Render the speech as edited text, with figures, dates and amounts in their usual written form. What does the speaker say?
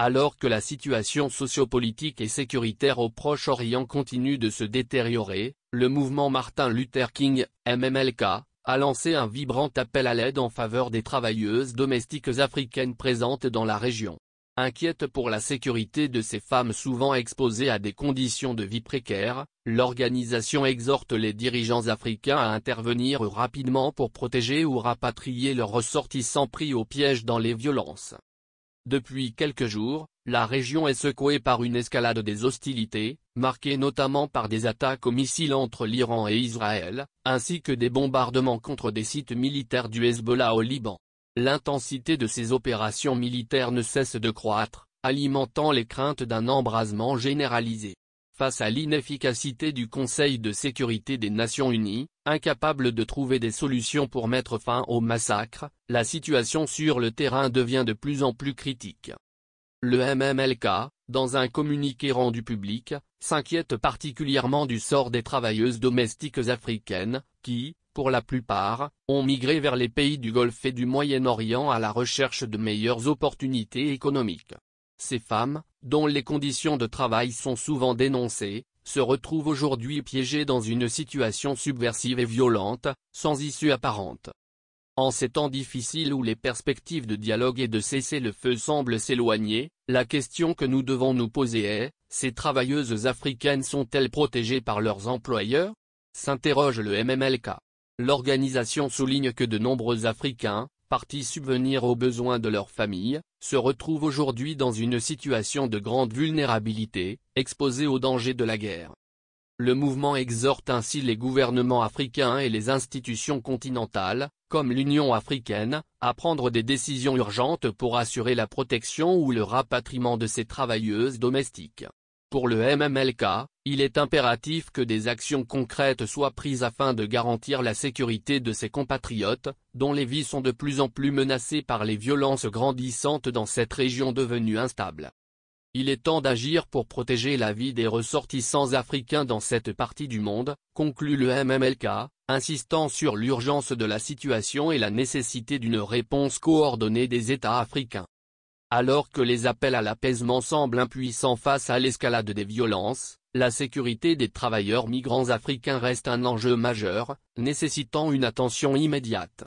Alors que la situation sociopolitique et sécuritaire au Proche-Orient continue de se détériorer, le mouvement Martin Luther King, MMLK, a lancé un vibrant appel à l'aide en faveur des travailleuses domestiques africaines présentes dans la région. Inquiète pour la sécurité de ces femmes souvent exposées à des conditions de vie précaires, l'organisation exhorte les dirigeants africains à intervenir rapidement pour protéger ou rapatrier leurs ressortissants pris au piège dans les violences. Depuis quelques jours, la région est secouée par une escalade des hostilités, marquée notamment par des attaques aux missiles entre l'Iran et Israël, ainsi que des bombardements contre des sites militaires du Hezbollah au Liban. L'intensité de ces opérations militaires ne cesse de croître, alimentant les craintes d'un embrasement généralisé. Face à l'inefficacité du Conseil de sécurité des Nations Unies, incapable de trouver des solutions pour mettre fin au massacre, la situation sur le terrain devient de plus en plus critique. Le MMLK, dans un communiqué rendu public, s'inquiète particulièrement du sort des travailleuses domestiques africaines, qui, pour la plupart, ont migré vers les pays du Golfe et du Moyen-Orient à la recherche de meilleures opportunités économiques. Ces femmes, dont les conditions de travail sont souvent dénoncées, se retrouvent aujourd'hui piégées dans une situation subversive et violente, sans issue apparente. En ces temps difficiles où les perspectives de dialogue et de cessez-le-feu semblent s'éloigner, la question que nous devons nous poser est, ces travailleuses africaines sont-elles protégées par leurs employeurs? S'interroge le MMLK. L'organisation souligne que de nombreux Africains, partis subvenir aux besoins de leurs familles, se retrouvent aujourd'hui dans une situation de grande vulnérabilité, exposés aux dangers de la guerre. Le mouvement exhorte ainsi les gouvernements africains et les institutions continentales, comme l'Union africaine, à prendre des décisions urgentes pour assurer la protection ou le rapatriement de ces travailleuses domestiques. Pour le MMLK, il est impératif que des actions concrètes soient prises afin de garantir la sécurité de ses compatriotes, dont les vies sont de plus en plus menacées par les violences grandissantes dans cette région devenue instable. Il est temps d'agir pour protéger la vie des ressortissants africains dans cette partie du monde, conclut le MMLK, insistant sur l'urgence de la situation et la nécessité d'une réponse coordonnée des États africains. Alors que les appels à l'apaisement semblent impuissants face à l'escalade des violences, la sécurité des travailleurs migrants africains reste un enjeu majeur, nécessitant une attention immédiate.